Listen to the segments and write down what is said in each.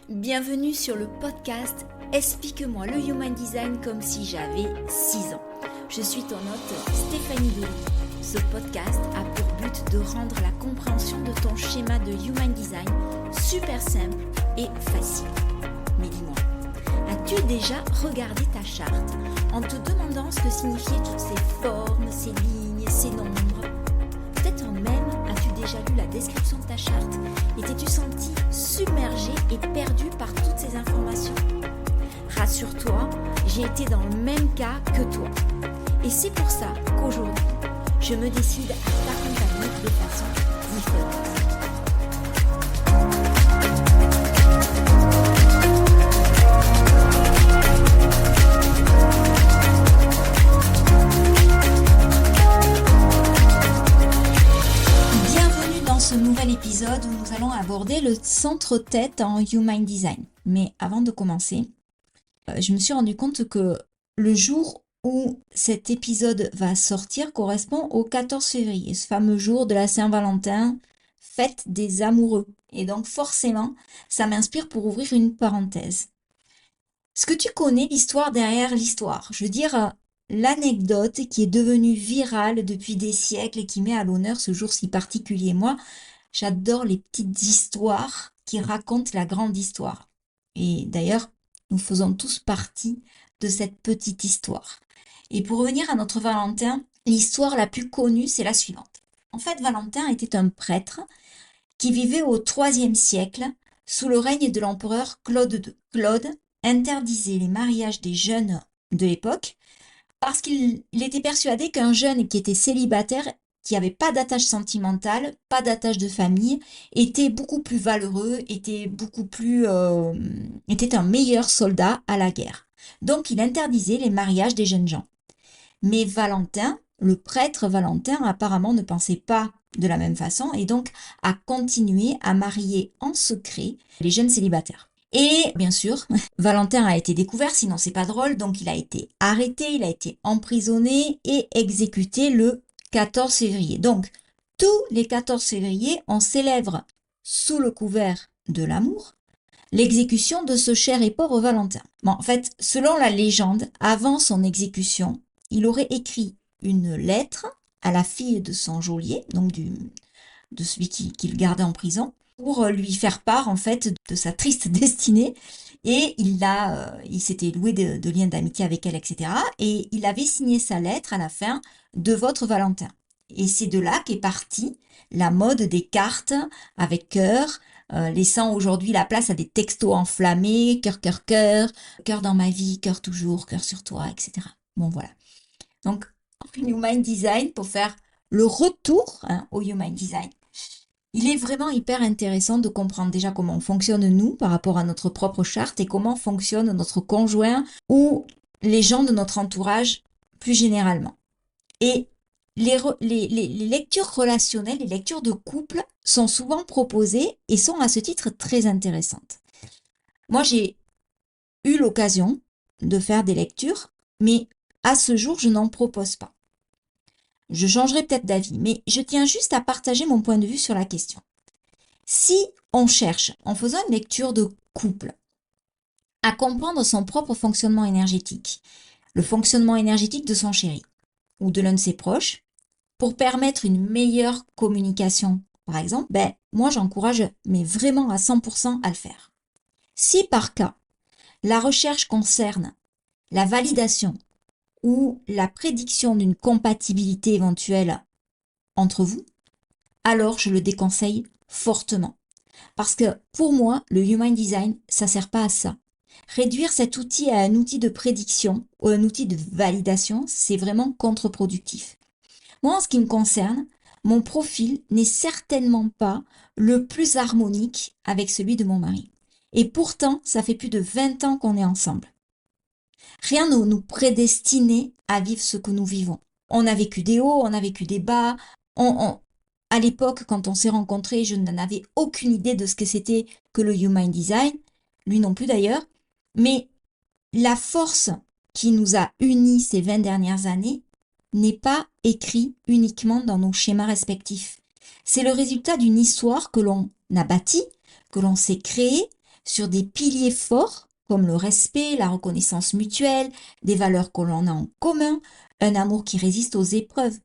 Bienvenue sur le podcast Explique-moi le Human Design comme si j'avais 6 ans. Je suis ton hôte Stéphanie Delis. Ce podcast a pour but de rendre la compréhension de ton schéma de Human Design super simple et facile. Mais dis-moi, as-tu déjà regardé ta charte en te demandant ce que signifiaient toutes ces formes, ces lignes, ces nombres ? Peut-être même as-tu déjà lu la description de ta charte et t'es-tu senti submergé et perdu par toutes ces informations ? Rassure-toi, j'ai été dans le même cas que toi. Et c'est pour ça qu'aujourd'hui, je me décide à t'accompagner de façon différente. Ce nouvel épisode où nous allons aborder le centre-tête en Human Design. Mais avant de commencer, je me suis rendu compte que le jour où cet épisode va sortir correspond au 14 février, ce fameux jour de la Saint-Valentin, fête des amoureux. Et donc forcément, ça m'inspire pour ouvrir une parenthèse. Est-ce que tu connais l'histoire derrière l'histoire ? Je veux dire, l'anecdote qui est devenue virale depuis des siècles et qui met à l'honneur ce jour si particulier. Moi, j'adore les petites histoires qui racontent la grande histoire. Et d'ailleurs, nous faisons tous partie de cette petite histoire. Et pour revenir à notre Valentin, l'histoire la plus connue, c'est la suivante. En fait, Valentin était un prêtre qui vivait au IIIe siècle sous le règne de l'empereur Claude II. Claude interdisait les mariages des jeunes de l'époque parce qu'il était persuadé qu'un jeune qui était célibataire, qui n'avait pas d'attache sentimentale, pas d'attache de famille, était beaucoup plus valeureux, était un meilleur soldat à la guerre. Donc il interdisait les mariages des jeunes gens. Mais Valentin, le prêtre Valentin, apparemment ne pensait pas de la même façon et donc a continué à marier en secret les jeunes célibataires. Et bien sûr, Valentin a été découvert, sinon c'est pas drôle, donc il a été arrêté, il a été emprisonné et exécuté le 14 février. Donc, tous les 14 février, on célèbre sous le couvert de l'amour l'exécution de ce cher et pauvre Valentin. Bon, en fait, selon la légende, avant son exécution, il aurait écrit une lettre à la fille de son geôlier, donc de celui qu'il gardait en prison, pour lui faire part en fait de sa triste destinée. Et il s'était loué de liens d'amitié avec elle, etc. Et il avait signé sa lettre à la fin de votre Valentin. Et c'est de là qu'est partie la mode des cartes avec cœur, laissant aujourd'hui la place à des textos enflammés, cœur, cœur, cœur, cœur dans ma vie, cœur toujours, cœur sur toi, etc. Bon, voilà. Donc, Human Design, pour faire le retour au Human Design, il est vraiment hyper intéressant de comprendre déjà comment on fonctionne nous par rapport à notre propre charte et comment fonctionne notre conjoint ou les gens de notre entourage plus généralement. Et les lectures relationnelles, les lectures de couple sont souvent proposées et sont à ce titre très intéressantes. Moi, j'ai eu l'occasion de faire des lectures, mais à ce jour, je n'en propose pas. Je changerai peut-être d'avis, mais je tiens juste à partager mon point de vue sur la question. Si on cherche, en faisant une lecture de couple, à comprendre son propre fonctionnement énergétique, le fonctionnement énergétique de son chéri ou de l'un de ses proches, pour permettre une meilleure communication, par exemple, moi j'encourage, mais vraiment à 100% à le faire. Si par cas, la recherche concerne la validation ou la prédiction d'une compatibilité éventuelle entre vous, alors je le déconseille fortement. Parce que pour moi, le Human Design, ça sert pas à ça. Réduire cet outil à un outil de prédiction ou un outil de validation, c'est vraiment contre-productif. Moi, en ce qui me concerne, mon profil n'est certainement pas le plus harmonique avec celui de mon mari. Et pourtant, ça fait plus de 20 ans qu'on est ensemble. Rien ne nous prédestinait à vivre ce que nous vivons. On a vécu des hauts, on a vécu des bas. À l'époque, quand on s'est rencontrés, je n'en avais aucune idée de ce que c'était que le Human Design, lui non plus d'ailleurs. Mais la force qui nous a unis ces 20 dernières années n'est pas écrite uniquement dans nos schémas respectifs. C'est le résultat d'une histoire que l'on a bâtie, que l'on s'est créée sur des piliers forts comme le respect, la reconnaissance mutuelle, des valeurs que l'on a en commun, un amour qui résiste aux épreuves.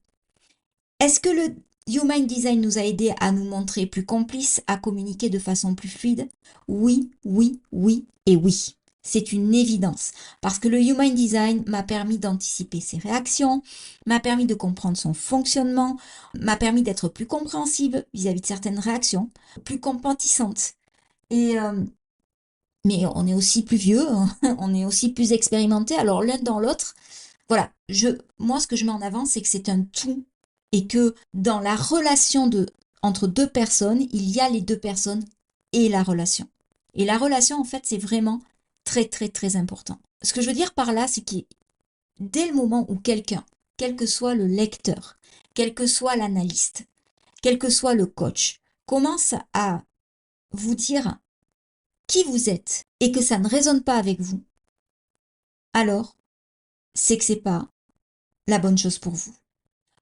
Est-ce que le Human Design nous a aidé à nous montrer plus complices, à communiquer de façon plus fluide? Oui, oui, oui et oui. C'est une évidence parce que le Human Design m'a permis d'anticiper ses réactions, m'a permis de comprendre son fonctionnement, m'a permis d'être plus compréhensive vis-à-vis de certaines réactions, plus compatissante. Et mais on est aussi plus vieux, on est aussi plus expérimenté. Alors l'un dans l'autre, voilà, moi ce que je mets en avant, c'est que c'est un tout et que dans la relation entre deux personnes, il y a les deux personnes et la relation. Et la relation, en fait, c'est vraiment très, très, très important. Ce que je veux dire par là, c'est que dès le moment où quelqu'un, quel que soit le lecteur, quel que soit l'analyste, quel que soit le coach, commence à vous dire qui vous êtes et que ça ne résonne pas avec vous, alors c'est que c'est pas la bonne chose pour vous.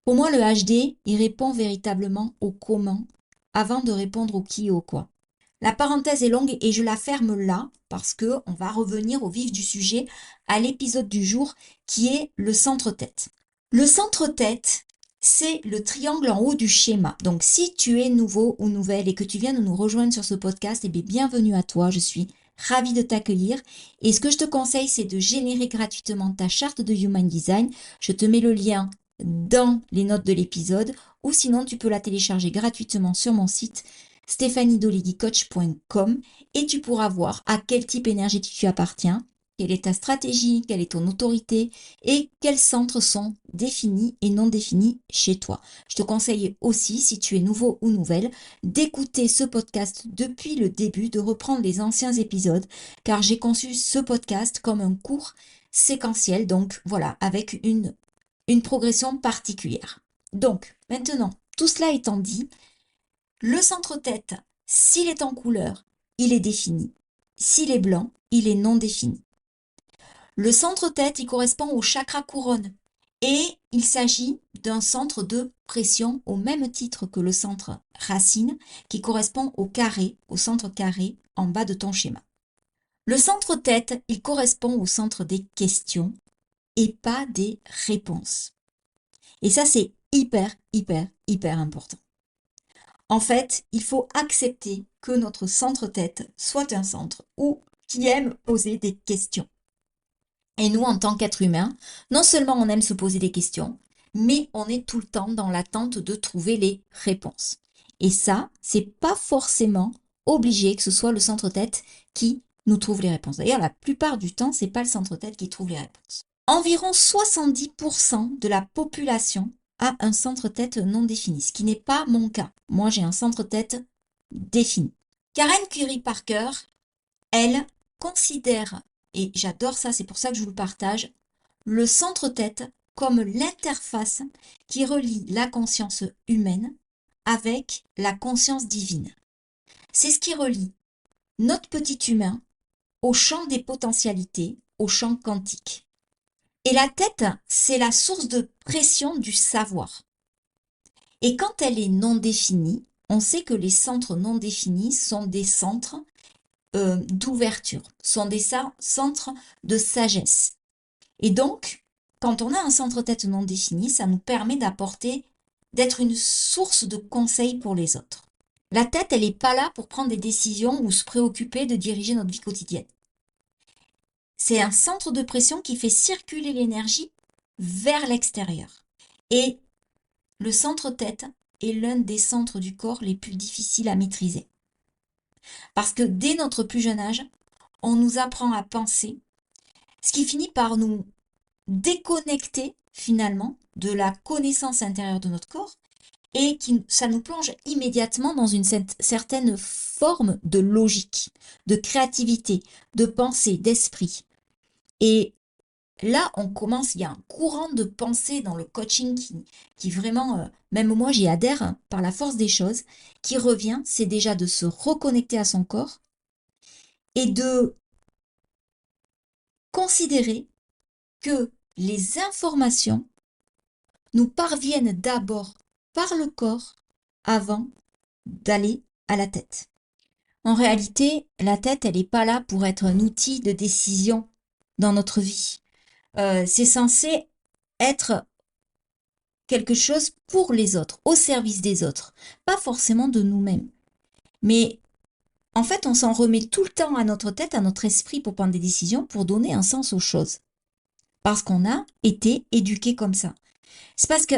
Pour moi, le HD, il répond véritablement au comment avant de répondre au qui et au quoi. La parenthèse est longue et je la ferme là parce que on va revenir au vif du sujet à l'épisode du jour qui est le centre-tête. Le centre-tête, c'est le triangle en haut du schéma. Donc si tu es nouveau ou nouvelle et que tu viens de nous rejoindre sur ce podcast, eh bien bienvenue à toi, je suis ravie de t'accueillir. Et ce que je te conseille, c'est de générer gratuitement ta charte de Human Design. Je te mets le lien dans les notes de l'épisode ou sinon tu peux la télécharger gratuitement sur mon site stéphaniedoligui-coach.com et tu pourras voir à quel type énergétique tu appartiens, quelle est ta stratégie, quelle est ton autorité et quels centres sont définis et non définis chez toi. Je te conseille aussi, si tu es nouveau ou nouvelle, d'écouter ce podcast depuis le début, de reprendre les anciens épisodes, car j'ai conçu ce podcast comme un cours séquentiel, donc voilà, avec une progression particulière. Donc, maintenant, tout cela étant dit, le centre-tête, s'il est en couleur, il est défini. S'il est blanc, il est non défini. Le centre-tête, il correspond au chakra couronne et il s'agit d'un centre de pression au même titre que le centre racine qui correspond au carré, au centre carré en bas de ton schéma. Le centre-tête, il correspond au centre des questions et pas des réponses. Et ça, c'est hyper, hyper, hyper important. En fait, il faut accepter que notre centre-tête soit un centre qui aime poser des questions. Et nous, en tant qu'êtres humains, non seulement on aime se poser des questions, mais on est tout le temps dans l'attente de trouver les réponses. Et ça, c'est pas forcément obligé que ce soit le centre-tête qui nous trouve les réponses. D'ailleurs, la plupart du temps, c'est pas le centre-tête qui trouve les réponses. Environ 70% de la population a un centre-tête non défini, ce qui n'est pas mon cas. Moi, j'ai un centre-tête défini. Karen Curry Parker, elle, considère, et j'adore ça, c'est pour ça que je vous le partage, le centre-tête comme l'interface qui relie la conscience humaine avec la conscience divine. C'est ce qui relie notre petit humain au champ des potentialités, au champ quantique. Et la tête, c'est la source de pression du savoir. Et quand elle est non définie, on sait que les centres non définis sont des centres d'ouverture, sont des centres de sagesse. Et donc, quand on a un centre-tête non défini, ça nous permet d'être une source de conseils pour les autres. La tête, elle n'est pas là pour prendre des décisions ou se préoccuper de diriger notre vie quotidienne. C'est un centre de pression qui fait circuler l'énergie vers l'extérieur. Et le centre-tête est l'un des centres du corps les plus difficiles à maîtriser. Parce que dès notre plus jeune âge, on nous apprend à penser, ce qui finit par nous déconnecter finalement de la connaissance intérieure de notre corps et ça nous plonge immédiatement dans une certaine forme de logique, de créativité, de pensée, d'esprit. Et là, il y a un courant de pensée dans le coaching qui vraiment, même moi j'y adhère hein, par la force des choses, qui revient, c'est déjà de se reconnecter à son corps et de considérer que les informations nous parviennent d'abord par le corps avant d'aller à la tête. En réalité, la tête, elle n'est pas là pour être un outil de décision dans notre vie. C'est censé être quelque chose pour les autres, au service des autres, pas forcément de nous-mêmes. Mais en fait, on s'en remet tout le temps à notre tête, à notre esprit pour prendre des décisions, pour donner un sens aux choses. Parce qu'on a été éduqué comme ça. C'est parce que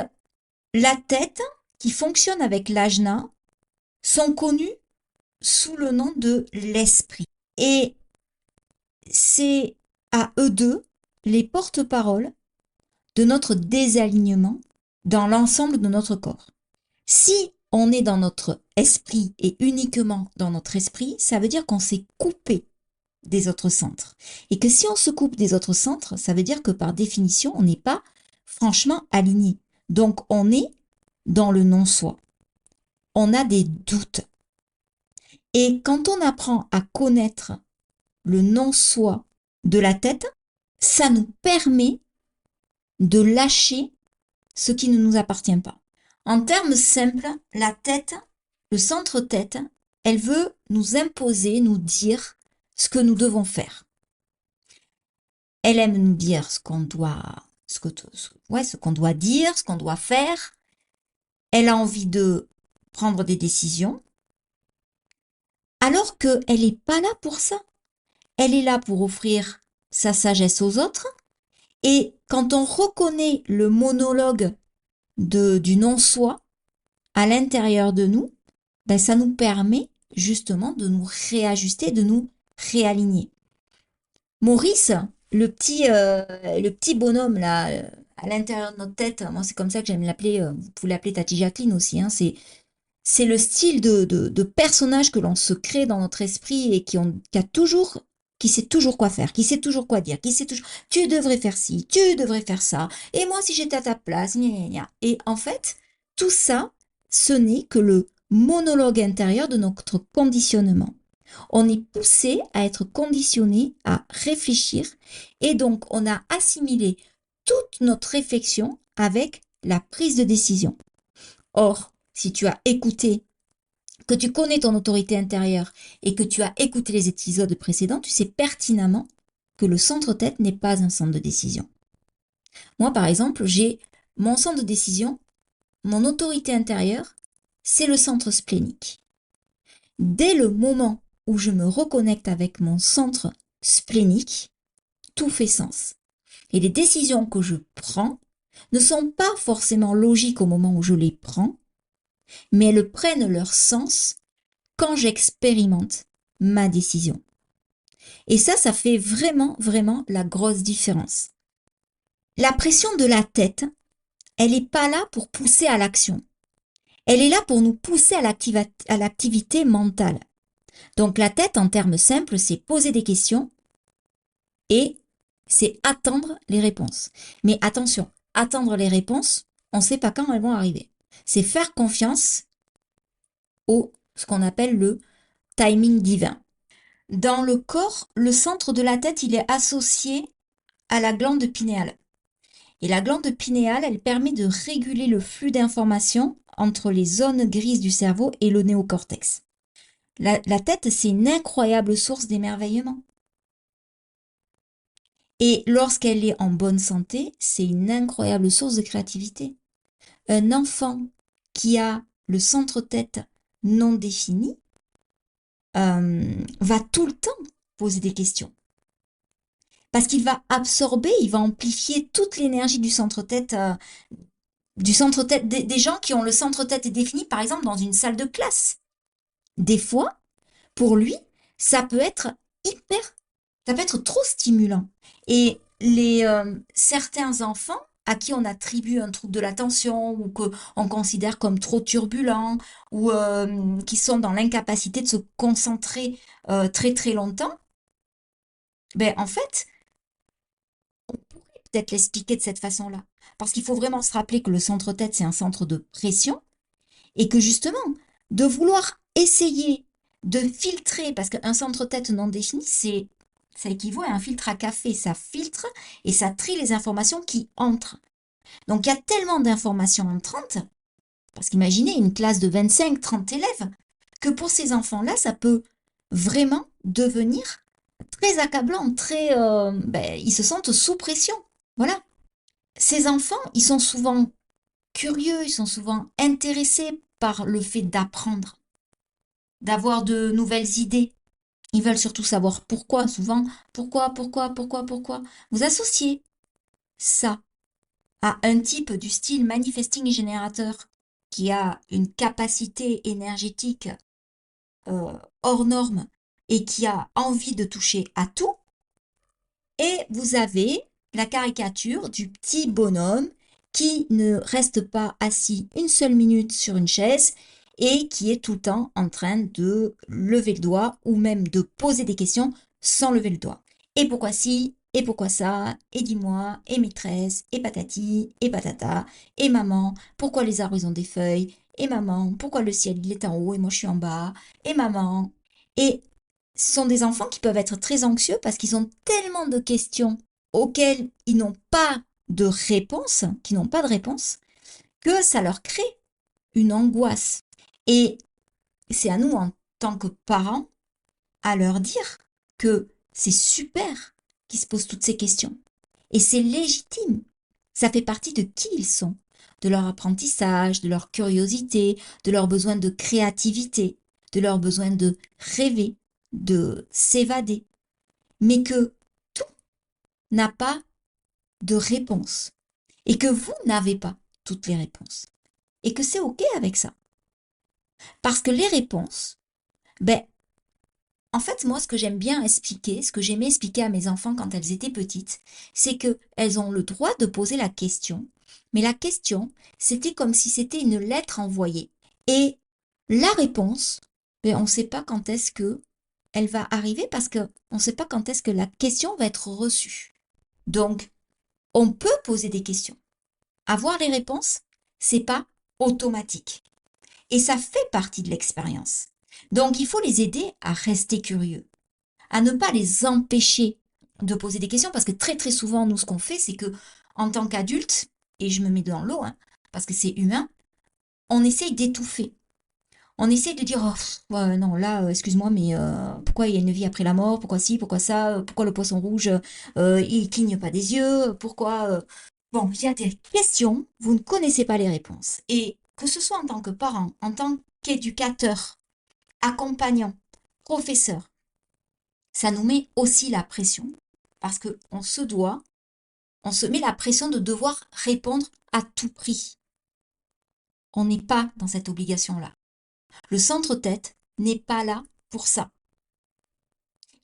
la tête, qui fonctionne avec l'ajna, sont connues sous le nom de l'esprit. Et c'est à eux deux les porte-paroles de notre désalignement dans l'ensemble de notre corps. Si on est dans notre esprit et uniquement dans notre esprit, ça veut dire qu'on s'est coupé des autres centres. Et que si on se coupe des autres centres, ça veut dire que par définition, on n'est pas franchement aligné. Donc on est dans le non-soi. On a des doutes. Et quand on apprend à connaître le non-soi de la tête, ça nous permet de lâcher ce qui ne nous appartient pas. En termes simples, la tête, le centre-tête, elle veut nous imposer, nous dire ce que nous devons faire. Elle aime nous dire ce qu'on doit, ce qu'on doit dire, ce qu'on doit faire. Elle a envie de prendre des décisions, alors qu'elle n'est pas là pour ça. Elle est là pour offrir sa sagesse aux autres. Et quand on reconnaît le monologue du non-soi à l'intérieur de nous, ben ça nous permet justement de nous réajuster, de nous réaligner. Maurice, le petit bonhomme là, à l'intérieur de notre tête, moi c'est comme ça que j'aime l'appeler, vous pouvez l'appeler Tati Jacqueline aussi, hein, c'est le style de personnage que l'on se crée dans notre esprit et qui sait toujours quoi faire, qui sait toujours quoi dire, qui sait toujours, tu devrais faire ci, tu devrais faire ça, et moi si j'étais à ta place, gna gna gna. Et en fait, tout ça, ce n'est que le monologue intérieur de notre conditionnement. On est poussé à être conditionné à réfléchir et donc on a assimilé toute notre réflexion avec la prise de décision. Or, si tu as écouté, que tu connais ton autorité intérieure et que tu as écouté les épisodes précédents, tu sais pertinemment que le centre-tête n'est pas un centre de décision. Moi, par exemple, j'ai mon centre de décision, mon autorité intérieure, c'est le centre splénique. Dès le moment où je me reconnecte avec mon centre splénique, tout fait sens. Et les décisions que je prends ne sont pas forcément logiques au moment où je les prends, mais elles prennent leur sens quand j'expérimente ma décision. Et ça fait vraiment, vraiment la grosse différence. La pression de la tête, elle n'est pas là pour pousser à l'action. Elle est là pour nous pousser à l'activité mentale. Donc la tête, en termes simples, c'est poser des questions et c'est attendre les réponses. Mais attention, attendre les réponses, on ne sait pas quand elles vont arriver. C'est faire confiance au ce qu'on appelle le timing divin. Dans le corps, le centre de la tête, il est associé à la glande pinéale. Et la glande pinéale, elle permet de réguler le flux d'informations entre les zones grises du cerveau et le néocortex. La tête, c'est une incroyable source d'émerveillement. Et lorsqu'elle est en bonne santé, c'est une incroyable source de créativité. Un enfant qui a le centre-tête non défini va tout le temps poser des questions. Parce qu'il va absorber, il va amplifier toute l'énergie du centre-tête, des gens qui ont le centre-tête défini, par exemple, dans une salle de classe. Des fois, pour lui, ça peut être ça peut être trop stimulant. Et certains enfants à qui on attribue un trouble de l'attention ou qu'on considère comme trop turbulents ou qui sont dans l'incapacité de se concentrer très très longtemps, ben en fait, on pourrait peut-être l'expliquer de cette façon-là. Parce qu'il faut vraiment se rappeler que le centre-tête, c'est un centre de pression et que justement, de vouloir essayer de filtrer, parce qu'un centre-tête non défini, ça équivaut à un filtre à café. Ça filtre et ça trie les informations qui entrent. Donc, il y a tellement d'informations entrantes, parce qu'imaginez une classe de 25, 30 élèves, que pour ces enfants-là, ça peut vraiment devenir très accablants, ils se sentent sous pression. Voilà. Ces enfants, ils sont souvent curieux, ils sont souvent intéressés par le fait d'apprendre, d'avoir de nouvelles idées. Ils veulent surtout savoir pourquoi, souvent, pourquoi. Vous associez ça à un type du style manifesting générateur qui a une capacité énergétique hors norme et qui a envie de toucher à tout, et vous avez la caricature du petit bonhomme qui ne reste pas assis une seule minute sur une chaise et qui est tout le temps en train de lever le doigt ou même de poser des questions sans lever le doigt. Et pourquoi ci, et pourquoi ça, et dis-moi, et maîtresse, et patati, et patata, et maman, pourquoi les arbres ils ont des feuilles, et maman, pourquoi le ciel il est en haut et moi je suis en bas, et maman. Et ce sont des enfants qui peuvent être très anxieux parce qu'ils ont tellement de questions auxquelles ils n'ont pas de réponse, qui n'ont pas de réponse, que ça leur crée une angoisse. Et c'est à nous, en tant que parents, à leur dire que c'est super qu'ils se posent toutes ces questions. Et c'est légitime. Ça fait partie de qui ils sont, de leur apprentissage, de leur curiosité, de leur besoin de créativité, de leur besoin de rêver, de s'évader. Mais que tout n'a pas de réponse. Et que vous n'avez pas toutes les réponses. Et que c'est OK avec ça. Parce que les réponses, ben, en fait, moi, ce que j'aime bien expliquer, ce que j'aimais expliquer à mes enfants quand elles étaient petites, c'est que elles ont le droit de poser la question, mais la question, c'était comme si c'était une lettre envoyée. Et la réponse, ben, on ne sait pas quand est-ce que elle va arriver parce qu'on ne sait pas quand est-ce que la question va être reçue. Donc, on peut poser des questions. Avoir les réponses, c'est pas automatique. Et ça fait partie de l'expérience. Donc, il faut les aider à rester curieux, à ne pas les empêcher de poser des questions, parce que très très souvent, nous, ce qu'on fait, c'est que en tant qu'adulte, et je me mets dans l'eau, hein, parce que c'est humain, on essaye d'étouffer. On essaye de dire, oh, ouais, non, là, excuse-moi, mais pourquoi il y a une vie après la mort? Pourquoi ci, pourquoi ça? Pourquoi le poisson rouge, il cligne pas des yeux? Pourquoi Bon, il y a des questions, vous ne connaissez pas les réponses. Et que ce soit en tant que parent, en tant qu'éducateur, accompagnant, professeur, ça nous met aussi la pression parce que on se met la pression de devoir répondre à tout prix. On n'est pas dans cette obligation-là. Le centre-tête n'est pas là pour ça.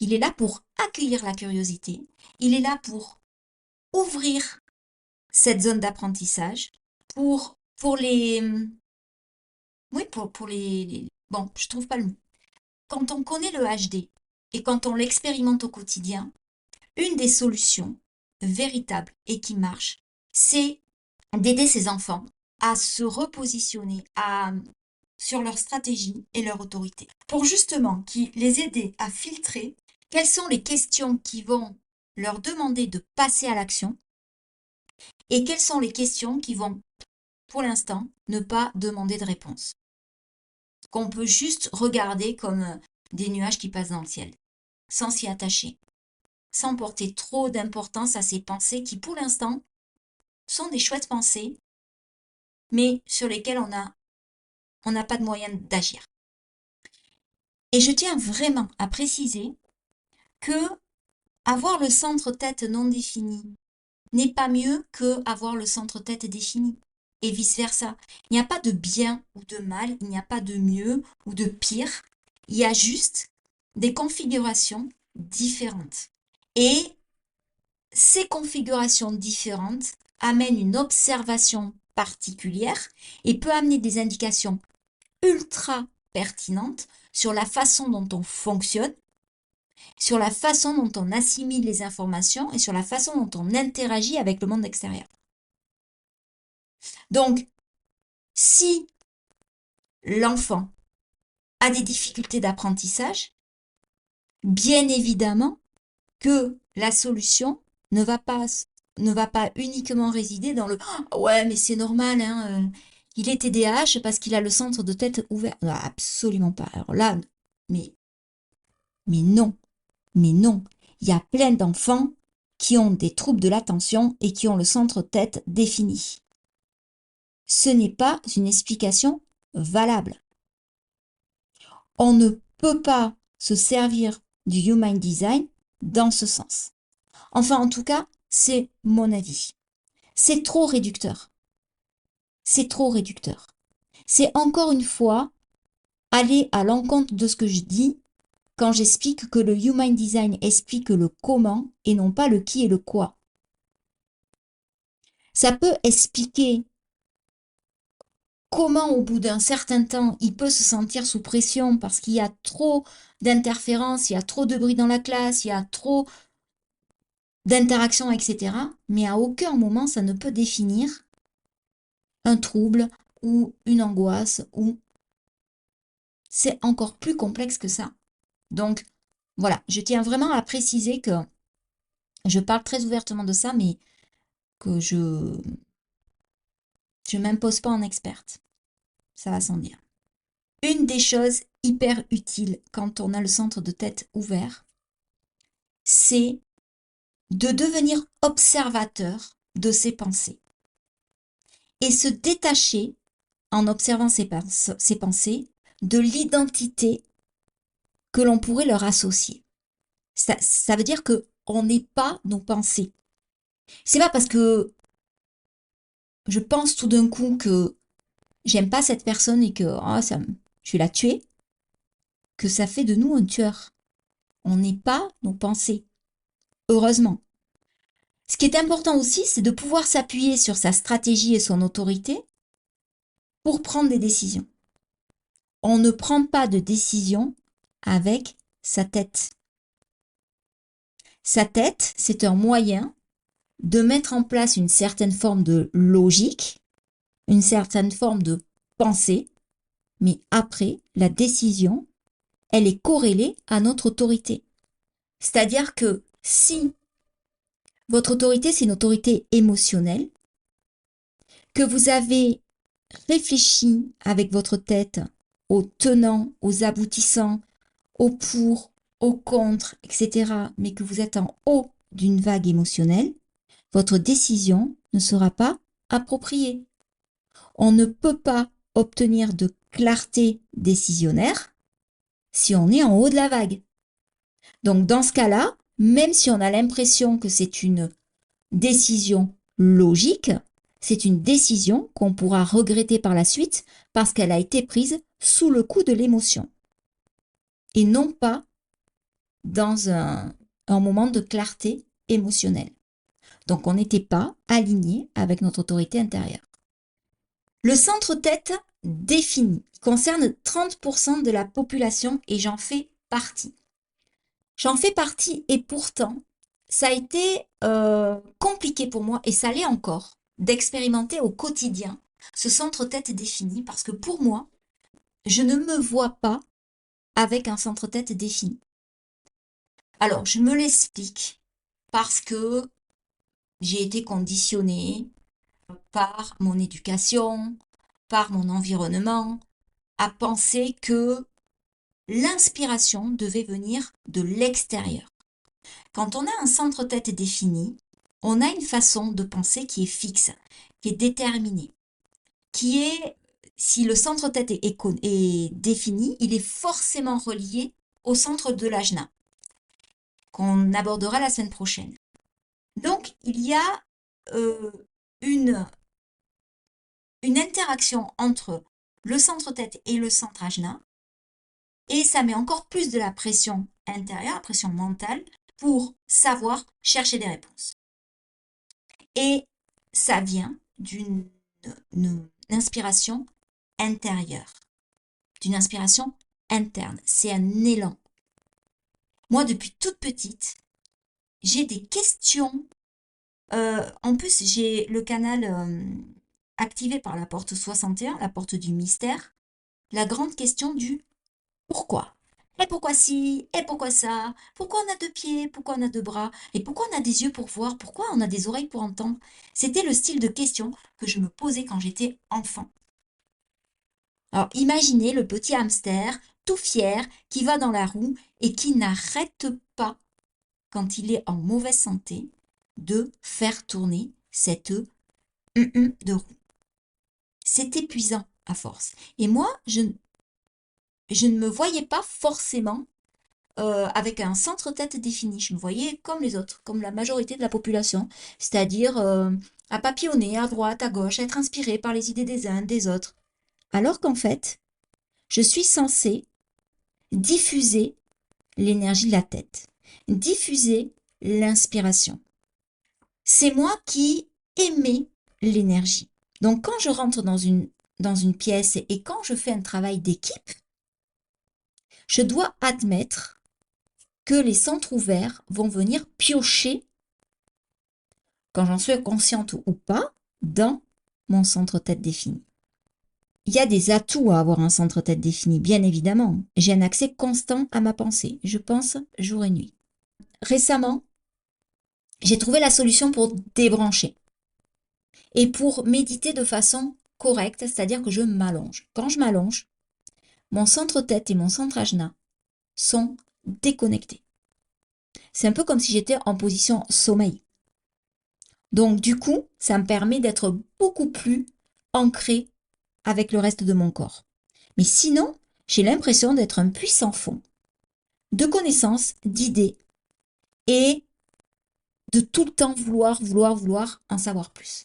Il est là pour accueillir la curiosité. Il est là pour ouvrir cette zone d'apprentissage, pour les, oui, pour bon, je trouve pas le mot. Quand on connaît le HD et quand on l'expérimente au quotidien, une des solutions véritables et qui marche, c'est d'aider ces enfants à se repositionner sur leur stratégie et leur autorité. Pour justement les aider à filtrer quelles sont les questions qui vont leur demander de passer à l'action et quelles sont les questions qui vont, pour l'instant, ne pas demander de réponse. Qu'on peut juste regarder comme des nuages qui passent dans le ciel, sans s'y attacher, sans porter trop d'importance à ces pensées qui, pour l'instant, sont des chouettes pensées, mais sur lesquelles on n'a pas de moyen d'agir. Et je tiens vraiment à préciser que avoir le centre-tête non défini n'est pas mieux que avoir le centre-tête défini. Et vice-versa. Il n'y a pas de bien ou de mal, il n'y a pas de mieux ou de pire. Il y a juste des configurations différentes. Et ces configurations différentes amènent une observation particulière et peut amener des indications ultra pertinentes sur la façon dont on fonctionne, sur la façon dont on assimile les informations et sur la façon dont on interagit avec le monde extérieur. Donc, si l'enfant a des difficultés d'apprentissage, bien évidemment que la solution ne va pas uniquement résider dans le «Ah ouais, mais c'est normal, hein, il est TDAH parce qu'il a le centre de tête ouvert». Non, absolument pas. Alors là, mais Mais non, mais non. Il y a plein d'enfants qui ont des troubles de l'attention et qui ont le centre-tête défini. Ce n'est pas une explication valable. On ne peut pas se servir du Human Design dans ce sens. Enfin, en tout cas, c'est mon avis. C'est trop réducteur. C'est trop réducteur. C'est encore une fois aller à l'encontre de ce que je dis quand j'explique que le Human Design explique le comment et non pas le qui et le quoi. Ça peut expliquer comment au bout d'un certain temps il peut se sentir sous pression parce qu'il y a trop d'interférences, il y a trop de bruit dans la classe, il y a trop d'interactions, etc. Mais à aucun moment ça ne peut définir un trouble ou une angoisse ou c'est encore plus complexe que ça. Donc voilà, je tiens vraiment à préciser que je parle très ouvertement de ça, mais que je m'impose pas en experte. Ça va sans dire. Une des choses hyper utiles quand on a le centre de tête ouvert, c'est de devenir observateur de ses pensées et se détacher, en observant ses pensées, de l'identité que l'on pourrait leur associer. Ça veut dire que on n'est pas nos pensées. C'est pas parce que je pense tout d'un coup que j'aime pas cette personne et que je vais la tuer, que ça fait de nous un tueur. On n'est pas nos pensées, heureusement. Ce qui est important aussi, c'est de pouvoir s'appuyer sur sa stratégie et son autorité pour prendre des décisions. On ne prend pas de décision avec sa tête. Sa tête, c'est un moyen de mettre en place une certaine forme de logique, une certaine forme de pensée, mais après, la décision, elle est corrélée à notre autorité. C'est-à-dire que si votre autorité, c'est une autorité émotionnelle, que vous avez réfléchi avec votre tête aux tenants, aux aboutissants, aux pour, aux contre, etc., mais que vous êtes en haut d'une vague émotionnelle, votre décision ne sera pas appropriée. On ne peut pas obtenir de clarté décisionnaire si on est en haut de la vague. Donc dans ce cas-là, même si on a l'impression que c'est une décision logique, c'est une décision qu'on pourra regretter par la suite parce qu'elle a été prise sous le coup de l'émotion et non pas dans un moment de clarté émotionnelle. Donc on n'était pas aligné avec notre autorité intérieure. Le centre-tête défini concerne 30% de la population et j'en fais partie. J'en fais partie et pourtant, ça a été compliqué pour moi et ça l'est encore d'expérimenter au quotidien ce centre-tête défini parce que pour moi, je ne me vois pas avec un centre-tête défini. Alors, je me l'explique parce que j'ai été conditionnée par mon éducation, par mon environnement, à penser que l'inspiration devait venir de l'extérieur. Quand on a un centre-tête défini, on a une façon de penser qui est fixe, qui est déterminée, qui est, si le centre-tête est défini, il est forcément relié au centre de l'ajna, qu'on abordera la semaine prochaine. Donc, il y a une interaction entre le centre-tête et le centre ajna, et ça met encore plus de la pression intérieure, la pression mentale, pour savoir chercher des réponses. Et ça vient d'une inspiration intérieure, d'une inspiration interne. C'est un élan. Moi, depuis toute petite, j'ai des questions. En plus, j'ai le canal activé par la porte 61, la porte du mystère. La grande question du pourquoi. Et pourquoi ci? Et pourquoi ça? Pourquoi on a deux pieds? Pourquoi on a deux bras? Et pourquoi on a des yeux pour voir? Pourquoi on a des oreilles pour entendre? C'était le style de question que je me posais quand j'étais enfant. Alors imaginez le petit hamster tout fier, qui va dans la roue et qui n'arrête pas, quand il est en mauvaise santé, de faire tourner cette de roue. C'est épuisant à force. Et moi, je ne me voyais pas forcément avec un centre-tête défini. Je me voyais comme les autres, comme la majorité de la population, c'est-à-dire à papillonner à droite, à gauche, à être inspiré par les idées des uns, des autres. Alors qu'en fait, je suis censée diffuser l'énergie de la tête, diffuser l'inspiration. C'est moi qui émets l'énergie. Donc quand je rentre dans une pièce et quand je fais un travail d'équipe, je dois admettre que les centres ouverts vont venir piocher, quand j'en suis consciente ou pas, dans mon centre-tête défini. Il y a des atouts à avoir un centre-tête défini, bien évidemment. J'ai un accès constant à ma pensée. Je pense jour et nuit. Récemment, j'ai trouvé la solution pour débrancher et pour méditer de façon correcte, c'est-à-dire que je m'allonge. Quand je m'allonge, mon centre-tête et mon centre ajna sont déconnectés. C'est un peu comme si j'étais en position sommeil. Donc du coup, ça me permet d'être beaucoup plus ancrée avec le reste de mon corps. Mais sinon, j'ai l'impression d'être un puissant fond de connaissances, d'idées et de tout le temps vouloir en savoir plus.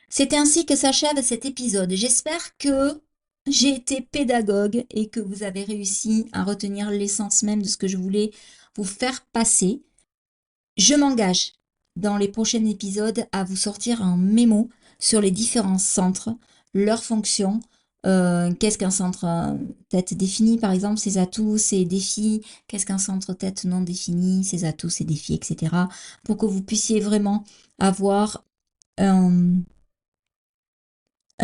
C'est ainsi que s'achève cet épisode. J'espère que j'ai été pédagogue et que vous avez réussi à retenir l'essence même de ce que je voulais vous faire passer. Je m'engage dans les prochains épisodes à vous sortir un mémo sur les différents centres, leurs fonctions, qu'est-ce qu'un centre tête défini, par exemple, ses atouts, ses défis, qu'est-ce qu'un centre tête non défini, ses atouts, ses défis, etc. pour que vous puissiez vraiment avoir un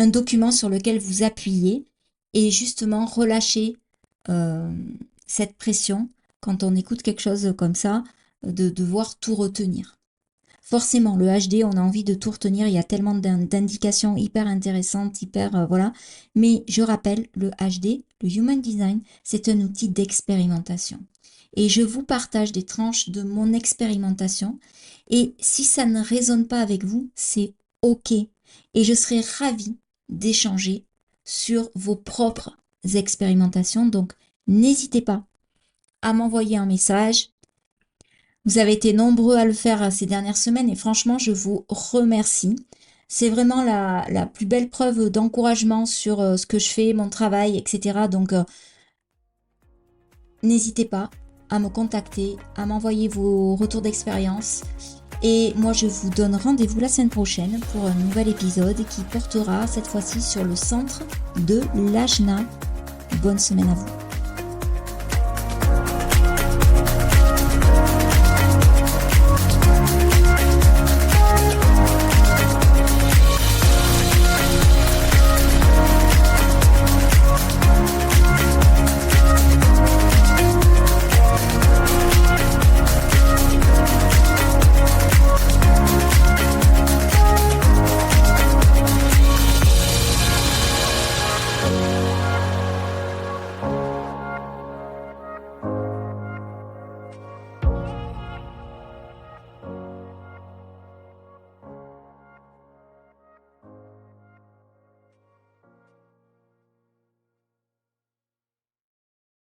document sur lequel vous appuyez et justement relâcher cette pression quand on écoute quelque chose comme ça, de devoir tout retenir. Forcément, le HD, on a envie de tout retenir, il y a tellement d'indications hyper intéressantes, voilà. Mais je rappelle, le HD, le Human Design, c'est un outil d'expérimentation. Et je vous partage des tranches de mon expérimentation. Et si ça ne résonne pas avec vous, c'est OK. Et je serai ravie d'échanger sur vos propres expérimentations. Donc, n'hésitez pas à m'envoyer un message. Vous avez été nombreux à le faire ces dernières semaines et franchement, je vous remercie. C'est vraiment la plus belle preuve d'encouragement sur ce que je fais, mon travail, etc. Donc, n'hésitez pas à me contacter, à m'envoyer vos retours d'expérience. Et moi, je vous donne rendez-vous la semaine prochaine pour un nouvel épisode qui portera cette fois-ci sur le centre de l'ajna. Bonne semaine à vous.